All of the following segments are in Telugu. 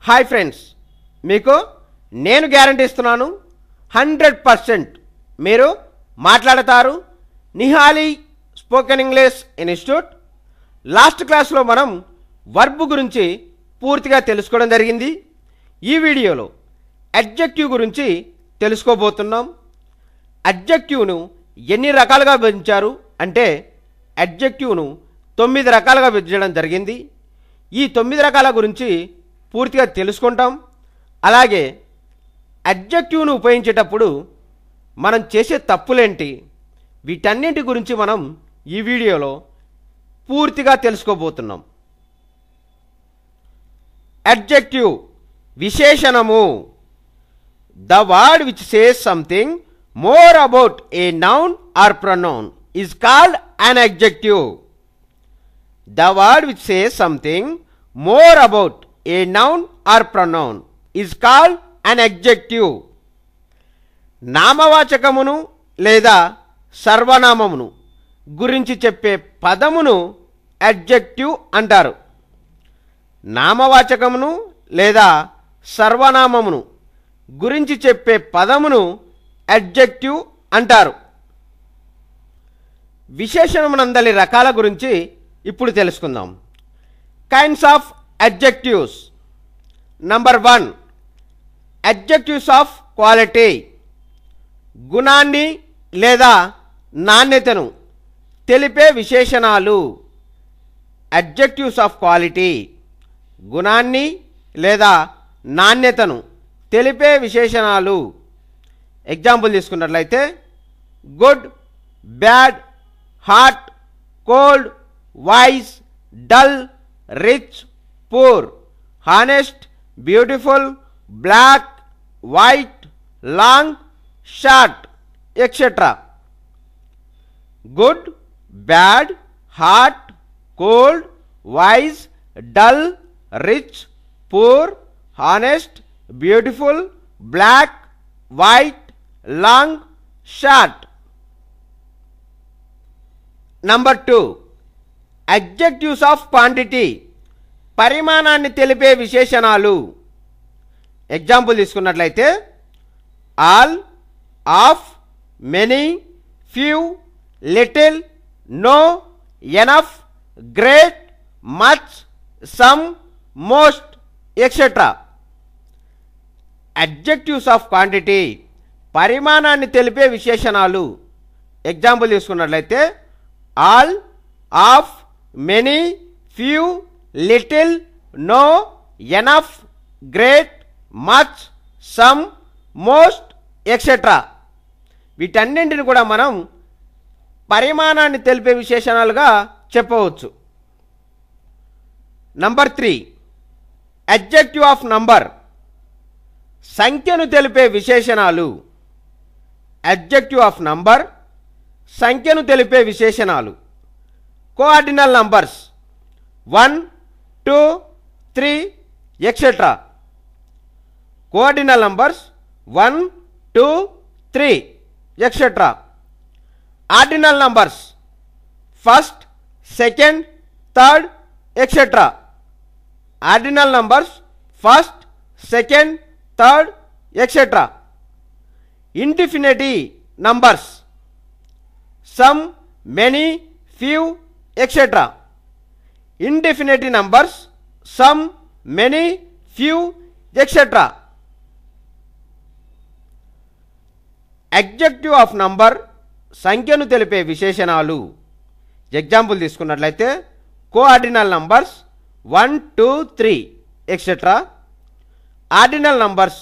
హాయ్ ఫ్రెండ్స్, మీకు నేను గ్యారంటీ ఇస్తున్నాను 100% మీరు మాట్లాడతారు. Nihali spoken English institute last క్లాస్లో మనం వర్బ్ గురించి పూర్తిగా తెలుసుకోవడం జరిగింది. ఈ వీడియోలో అడ్జెక్టివ్ గురించి తెలుసుకోబోతున్నాం. అడ్జెక్టివ్ను ఎన్ని రకాలుగా విభజించారు అంటే అడ్జెక్టివ్ను 9 రకాలుగా విభజించడం జరిగింది. ఈ 9 రకాల గురించి పూర్తిగా తెలుసుకుంటాం. అలాగే అడ్జెక్టివ్ను ఉపయోగించేటప్పుడు మనం చేసే తప్పులేంటి, వీటన్నింటి గురించి మనం ఈ వీడియోలో పూర్తిగా తెలుసుకోబోతున్నాం. అడ్జెక్టివ్ విశేషణము. The word which says something more about a noun or pronoun is called an adjective. ద word which says something more అబౌట్ a noun or pronoun is called an adjective. నామవాచకమును లేదా సర్వనామమును గురించి చెప్పే పదమును అడ్జెక్టివ్ అంటారు. నామవాచకమును లేదా సర్వనామమును గురించి చెప్పే పదమును అడ్జెక్టివ్ అంటారు. విశేషణమునందలి రకాల గురించి ఇప్పుడు తెలుసుకుందాం. Kinds of adjectives. Number 1, adjectives of quality. గుణాన్ని లేదా నాణ్యతను తెలిపే విశేషణాలు. adjectives of quality గుణాన్ని లేదా నాణ్యతను తెలిపే విశేషణాలు. ఎగ్జాంపుల్ తీసుకున్నట్లయితే good, bad, hot, cold, wise, dull, rich, poor, honest, beautiful, black, white, long, short, etc. Good, bad, hot, cold, wise, dull, rich, poor, honest, beautiful, black, white, long, short. Number 2, adjectives of quantity. పరిమాణాన్ని తెలిపే విశేషణాలు. ఎగ్జాంపుల్ తీసుకున్నట్లయితే all, of, many, few, little, no, enough, great, much, some, most, etcetera. Adjectives of quantity పరిమాణాన్ని తెలిపే విశేషణాలు. ఎగ్జాంపుల్ తీసుకున్నట్లయితే all, of, many, few, little, no, enough, great, much, some, most, etcetera. వీటన్నింటిని కూడా మనం పరిమాణాన్ని తెలిపే విశేషణాలుగా చెప్పవచ్చు. Number 3, adjective of number. సంఖ్యను తెలిపే విశేషణాలు. అడ్జెక్టివ్ ఆఫ్ నంబర్ సంఖ్యను తెలిపే విశేషణాలు. Cardinal numbers 1, 2, 3, etc. Coordinal numbers 1, 2, 3, etc. Ordinal numbers 1st, 2nd, 3rd, etc. Ordinal numbers 1st, 2nd, 3rd, etc. Indefinite numbers some, many, few, etc. Indefinite numbers some, many, few, etc. Adjective of number సంఖ్యను తెలిపే విశేషణాలు. ఎగ్జాంపుల్ తీసుకున్నట్లయితే cardinal numbers 1, 2, 3, etc. Ordinal numbers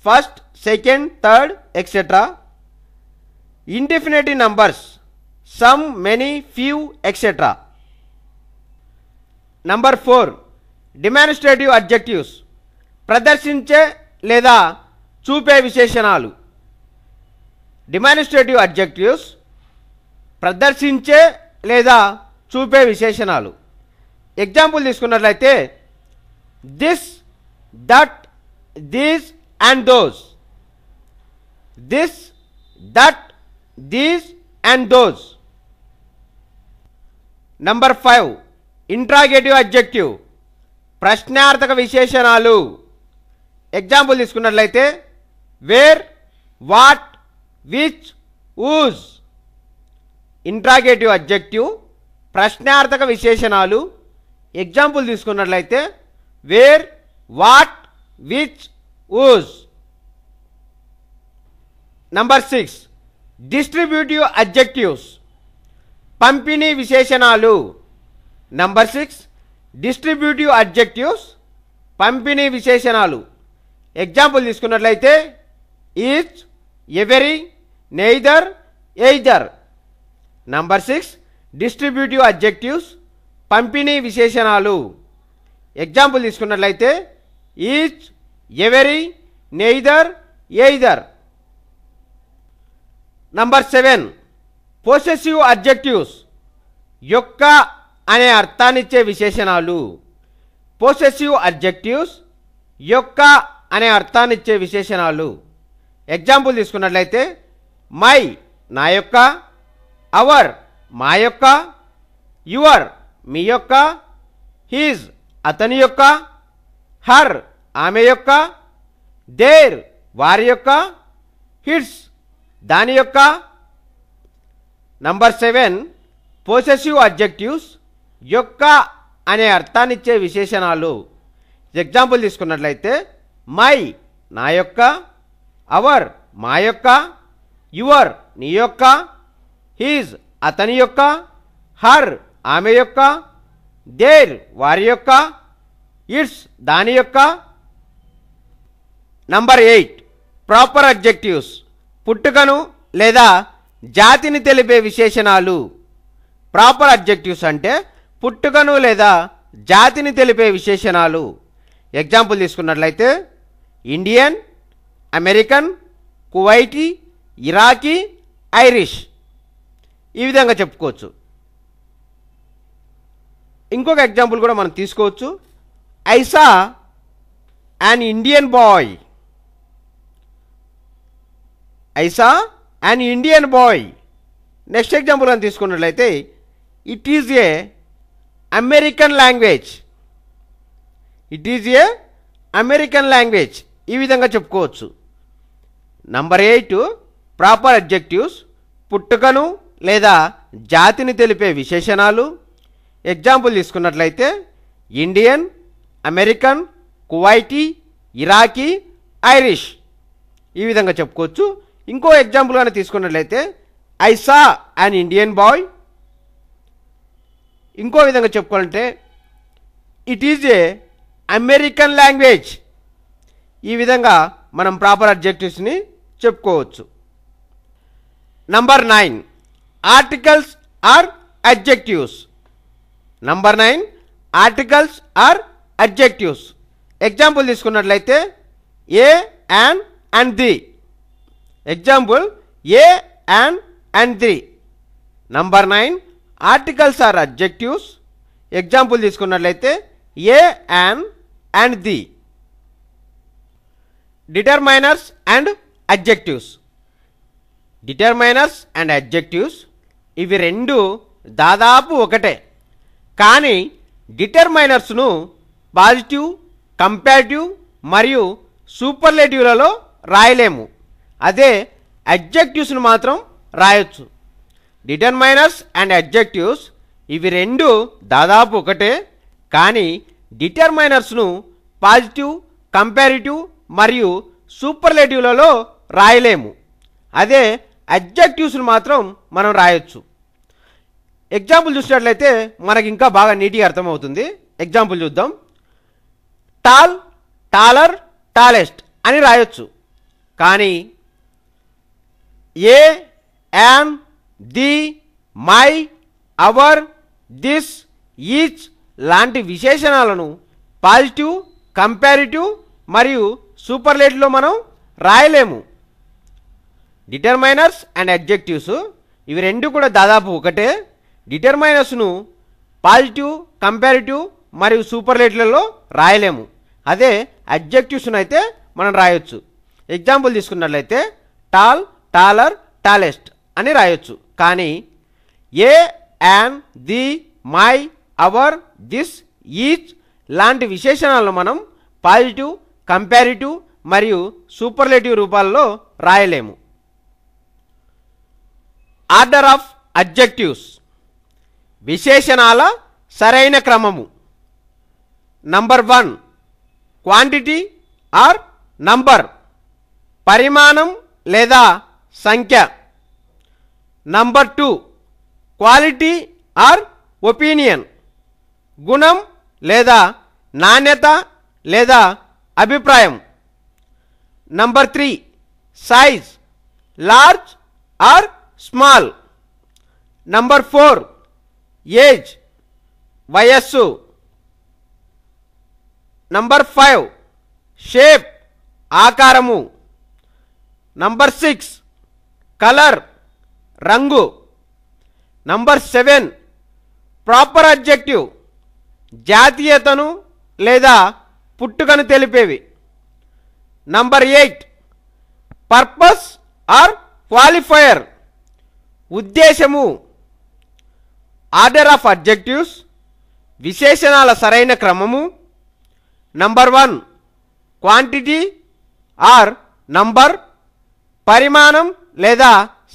1st, 2nd, 3rd, etc. Indefinite numbers some, many, few, etc. Number 4, demonstrative adjectives ప్రదర్శించే లేదా చూపే విశేషణాలు. డిమాన్స్ట్రేటివ్ అడ్జెక్టివ్స్ ప్రదర్శించే లేదా చూపే విశేషణాలు. ఎగ్జాంపుల్ తీసుకున్నట్లయితే this, that, these and those. This, that, these and those. Number 5, interrogative adjective ప్రశ్నార్థక విశేషణాలు. ఎగ్జాంపుల్ తీసుకున్నట్లయితే where, what, which, whose. Interrogative adjective, ప్రశ్నార్థక విశేషణాలు. ఎగ్జాంపుల్ తీసుకున్నట్లయితే where, what, which, whose. Number 6 distributive adjectives, పంపిణీ విశేషణాలు. నంబర్ 6 డిస్ట్రిబ్యూటివ్ అడ్జెక్టివ్స్, పంపిణీ విశేషణాలు. ఎగ్జాంపుల్ తీసుకున్నట్లయితే each, every, neither, either. Number 6 distributive adjectives, పంపిణీ విశేషణాలు. ఎగ్జాంపుల్ తీసుకున్నట్లయితే each, every, neither, either. Number 7 possessive adjectives, యొక్క అనే అర్థాన్నిచ్చే విశేషణాలు. పొసెసివ్ అడ్జెక్టివ్స్, యొక్క అనే అర్థాన్నిచ్చే విశేషణాలు. ఎగ్జాంపుల్ తీసుకున్నట్లయితే మై, నా యొక్క, అవర్, మా యొక్క, యువర్, మీ యొక్క, హిజ్, అతని యొక్క, హర్, ఆమె యొక్క, దేర్, వారి యొక్క, హిట్స్, దాని యొక్క. నంబర్ 7 పొసెసివ్ అడ్జెక్టివ్స్, యొక్క అనే అర్థాన్నిచ్చే విశేషణాలు. ఎగ్జాంపుల్ తీసుకున్నట్లయితే మై, నా యొక్క, అవర్, మా యొక్క, యువర్, నీ యొక్క, హిజ్, అతని యొక్క, హర్, ఆమె యొక్క, దేర్, వారి యొక్క, ఇట్స్, దాని యొక్క. నంబర్ 8 ప్రాపర్ అడ్జెక్టివ్స్, పుట్టుకను లేదా జాతిని తెలిపే విశేషణాలు. ప్రాపర్ అడ్జెక్టివ్స్ అంటే పుట్టుకను లేదా జాతిని తెలిపే విశేషణాలు. ఎగ్జాంపుల్ తీసుకున్నట్లయితే Indian, American, Kuwaiti, Iraqi, Irish. ఈ విధంగా చెప్పుకోవచ్చు. ఇంకొక ఎగ్జాంపుల్ కూడా మనం తీసుకోవచ్చు. I saw an Indian boy. I saw an Indian boy. Next example అని తీసుకున్నట్లయితే it is a American language. It is a American language. ఈ విధంగా చెప్పుకోవచ్చు. నంబర్ 8 ప్రాపర్ అడ్జెక్టివ్స్, పుట్టుకను లేదా జాతిని తెలిపే విశేషణాలు. ఎగ్జాంపుల్ తీసుకున్నట్లయితే Indian, American, Kuwaiti, Iraqi, Irish. ఈ విధంగా చెప్పుకోవచ్చు. ఇంకో ఎగ్జాంపుల్ కానీ తీసుకున్నట్లయితే I saw an Indian boy. ఇంకో విధంగా చెప్పుకోవాలంటే it is a American language. ఈ విధంగా మనం ప్రాపర్ అడ్జెక్టివ్స్ని చెప్పుకోవచ్చు. Number 9 articles are adjectives. Number 9 articles are adjectives. Example తీసుకున్నట్లయితే a, an, and the. Example a, an, and the. Number 9 articles are adjectives. Example తీసుకున్నట్లయితే a, an, and the. Determiners and adjectives. Determiners and adjectives ఇవి రెండు దాదాపు ఒకటే. కానీ డిటర్మైనర్స్ను పాజిటివ్, కంపారిటివ్ మరియు సూపర్లేటివ్లలో రాయలేము. అదే అడ్జెక్టివ్స్ను మాత్రం రాయొచ్చు. డిటర్మైనర్స్ అండ్ అడ్జెక్టివ్స్ ఇవి రెండు దాదాపు ఒకటే. కానీ డిటర్మైనర్స్ను పాజిటివ్, కంపారిటివ్ మరియు సూపర్లేటివ్లలో రాయలేము. అదే అడ్జెక్టివ్స్ను మాత్రం మనం రాయొచ్చు. ఎగ్జాంపుల్ చూసినట్లయితే మనకి ఇంకా బాగా నీట్గా అర్థమవుతుంది. ఎగ్జాంపుల్ చూద్దాం. టాల్, టాలర్, టాలెస్ట్ అని రాయొచ్చు. కానీ a, an, the, my, our, this, each లాంటి విశేషణాలను పాజిటివ్, కంపారిటివ్ మరియు సూపర్లేటివ్లో మనం రాయలేము. డిటర్మైనర్స్ అండ్ అడ్జెక్టివ్స్ ఇవి రెండు కూడా దాదాపు ఒకటే. డిటర్మైనర్స్ను పాజిటివ్, కంపారిటివ్ మరియు సూపర్లేటివ్లలో రాయలేము. అదే అడ్జెక్టివ్స్ను అయితే మనం రాయొచ్చు. ఎగ్జాంపుల్ తీసుకున్నట్లయితే టాల్, టాలర్, టాలెస్ట్ అని రాయొచ్చు. కానీ a, an, the, my, our, this, each లాంటి విశేషణాలను మనం పాజిటివ్, కంపారిటివ్ మరియు సూపర్లేటివ్ రూపాల్లో రాయలేము. ఆర్డర్ ఆఫ్ అడ్జెక్టివ్స్, విశేషణాల సరైన క్రమము. నంబర్ 1 క్వాంటిటీ ఆర్ నంబర్, పరిమాణం లేదా సంఖ్య. నంబర్ 2 క్వాలిటీ ఆర్ ఒపీనియన్, గుణం లేదా నాణ్యత లేదా అభిప్రాయం. Number 3 size, large or small. Number 4 age, వయస్సు. నంబర్ 5 షేప్, ఆకారము. నంబర్ 6 కలర్, రంగు. నంబర్ 7 ప్రాపర్ అడ్జెక్టివ్, జాతీయతను లేదా పుట్టుకను తెలిపేవి. నంబర్ 8 పర్పస్ ఆర్ క్వాలిఫైయర్, ఉద్దేశము. ఆర్డర్ ఆఫ్ అడ్జెక్టివ్స్, విశేషణాల సరైన క్రమము. నంబర్ 1 క్వాంటిటీ ఆర్ నంబర్, పరిమాణం లేదా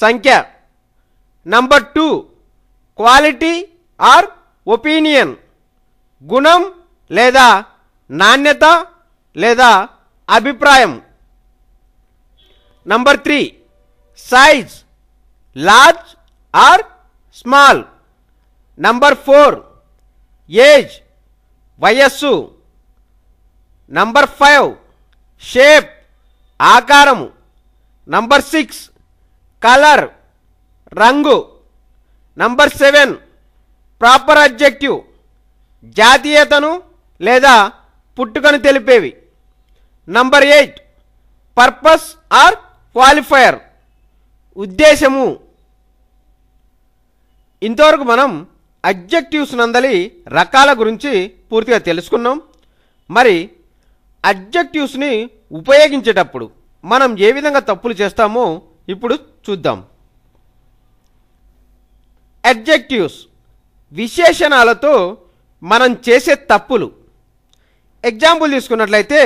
సంఖ్య. నంబర్ 2 క్వాలిటీ ఆర్ ఒపీనియన్, గుణం లేదా నాణ్యత లేదా అభిప్రాయం. Number 3 size, large or small. Number 4 age, వయస్సు. నంబర్ 5 షేప్, ఆకారము. నంబర్ 6 కలర్, రంగు. నంబర్ 7 ప్రాపర్ అడ్జెక్టివ్, జాతీయతను లేదా పుట్టుకను తెలిపేవి. నంబర్ 8 పర్పస్ ఆర్ క్వాలిఫైయర్, ఉద్దేశము. ఇంతవరకు మనం అడ్జెక్టివ్స్ నందలి రకాల గురించి పూర్తిగా తెలుసుకున్నాం. మరి అడ్జెక్టివ్స్ని ఉపయోగించేటప్పుడు మనం ఏ విధంగా తప్పులు చేస్తామో ఇప్పుడు చూద్దాం. అడ్జెక్టివ్స్, విశేషణాలతో మనం చేసే తప్పులు. ఎగ్జాంపుల్ తీసుకున్నట్లయితే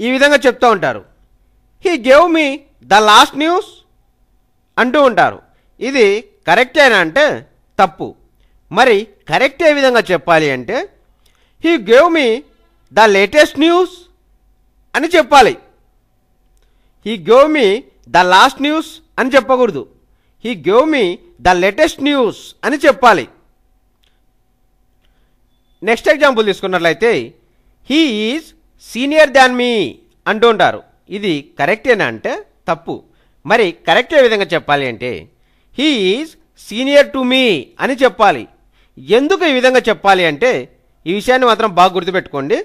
ఈ విధంగా చెప్తూ ఉంటారు, he gave me the last news అంటూ ఉంటారు. ఇది కరెక్టేనా అంటే తప్పు. మరి కరెక్ట్ ఏ విధంగా చెప్పాలి అంటే he gave me the latest news అని చెప్పాలి. He gave me the last news అని చెప్పకూడదు. He gave me the latest news అని చెప్పాలి. నెక్స్ట్ ఎగ్జాంపుల్ తీసుకున్నట్లయితే హీ ఈజ్ సీనియర్ దాన్ మీ అంటూ ఉంటారు. ఇది కరెక్టేనా అంటే తప్పు. మరి కరెక్ట్ ఏ విధంగా చెప్పాలి అంటే he is senior to me అని చెప్పాలి. ఎందుకు ఈ విధంగా చెప్పాలి అంటే ఈ విషయాన్ని మాత్రం బాగా గుర్తుపెట్టుకోండి.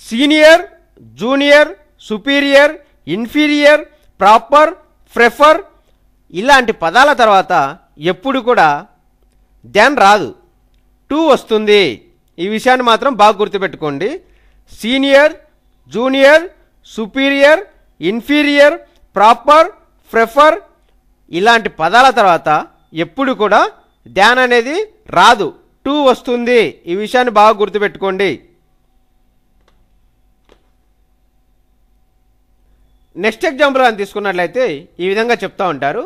Senior, junior, superior, inferior, proper, prefer ఇలాంటి పదాల తర్వాత ఎప్పుడు కూడా దెన్ రాదు, టు వస్తుంది. ఈ విషయాన్ని మాత్రం బాగా గుర్తుపెట్టుకోండి. Senior, junior, superior, inferior, proper, prefer ఇలాంటి పదాల తర్వాత ఎప్పుడు కూడా ధ్యాన్ అనేది రాదు, టు వస్తుంది. ఈ విషయాన్ని బాగా గుర్తుపెట్టుకోండి. నెక్స్ట్ ఎగ్జాంపుల్ అని తీసుకున్నట్లయితే ఈ విధంగా చెప్తూ ఉంటారు,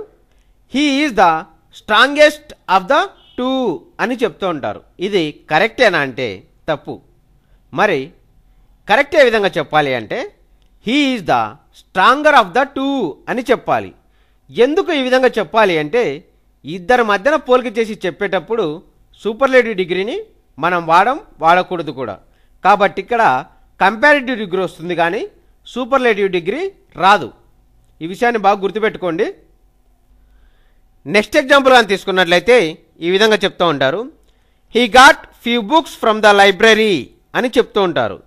he is the strongest of the two అని చెప్తూ ఉంటారు. ఇది కరెక్టేనా అంటే తప్పు. మరి కరెక్ట్ ఏ విధంగా చెప్పాలి అంటే he is the stronger of the two అని చెప్పాలి. ఎందుకు ఈ విధంగా చెప్పాలి అంటే ఇద్దరి మధ్యన పోలిక చేసి చెప్పేటప్పుడు సూపర్లేటివ్ డిగ్రీని మనం వాడకూడదు కూడా. కాబట్టి ఇక్కడ కంపారిటివ్ డిగ్రీ వస్తుంది కానీ సూపర్లేటివ్ డిగ్రీ రాదు. ఈ విషయాన్ని బాగా గుర్తుపెట్టుకోండి. నెక్స్ట్ ఎగ్జాంపుల్ అని తీసుకున్నట్లయితే ఈ విధంగా చెప్తూ ఉంటారు, he got few books from the library అని చెప్తూ ఉంటారు.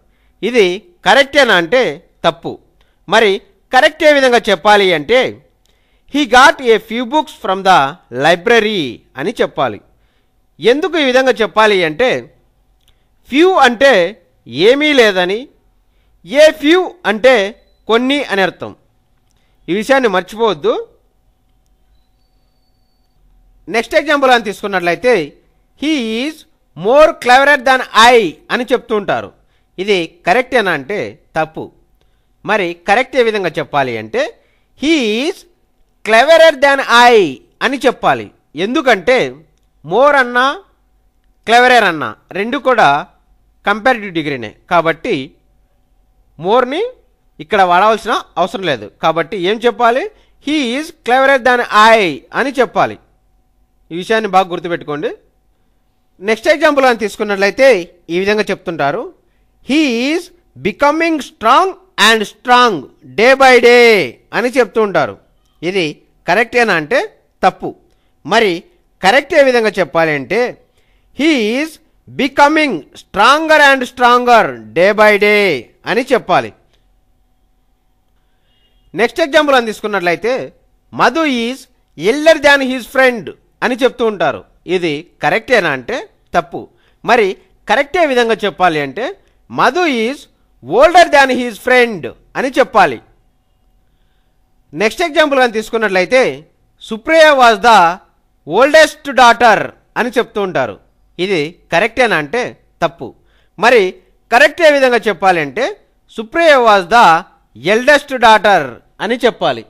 ఇది కరెక్టేనా అంటే తప్పు. మరి కరెక్ట్ ఏ విధంగా చెప్పాలి అంటే he got a few books from the library అని చెప్పాలి. ఎందుకు ఈ విధంగా చెప్పాలి అంటే ఫ్యూ అంటే ఏమీ లేదని, ఏ ఫ్యూ అంటే కొన్ని అని అర్థం. ఈ విషయాన్ని మర్చిపోవద్దు. నెక్స్ట్ ఎగ్జాంపుల్ అని తీసుకున్నట్లయితే he is more cleverer than I అని చెప్తూ ఉంటారు. ఇది కరెక్టేనా అంటే తప్పు. మరి కరెక్ట్ ఏ విధంగా చెప్పాలి అంటే he is cleverer than I అని చెప్పాలి. ఎందుకంటే మోర్ అన్నా క్లెవరర్ అన్నా రెండు కూడా కంపారిటివ్ డిగ్రీనే, కాబట్టి మోర్ని ఇక్కడ వాడవలసిన అవసరం లేదు. కాబట్టి ఏం చెప్పాలి? He is cleverer than I అని చెప్పాలి. ఈ విషయాన్ని బాగా గుర్తుపెట్టుకోండి. నెక్స్ట్ ఎగ్జాంపుల్ అని తీసుకున్నట్లయితే ఈ విధంగా చెప్తుంటారు, he is becoming strong and strong day by day అని చెప్తూ ఉంటారు. ఇది కరెక్టేనా అంటే తప్పు. మరి కరెక్ట్ ఏ విధంగా చెప్పాలి అంటే he is becoming stronger and stronger day by day అని చెప్పాలి. నెక్స్ట్ ఎగ్జాంపుల్ అని తీసుకున్నట్లయితే Madhu is elder than his friend అని చెప్తూ ఉంటారు. ఇది కరెక్టేనా అంటే తప్పు. మరి కరెక్ట్ ఏ విధంగా చెప్పాలి అంటే Madhu is older than his friend అని చెప్పాలి. నెక్స్ట్ ఎగ్జాంపుల్ అని తీసుకున్నట్లయితే Supriya was the oldest daughter అని చెప్తూ ఉంటారు. ఇది కరెక్టేనా అంటే తప్పు. మరి కరెక్ట్ ఏ విధంగా చెప్పాలి అంటే Supriya was the eldest daughter అని చెప్పాలి.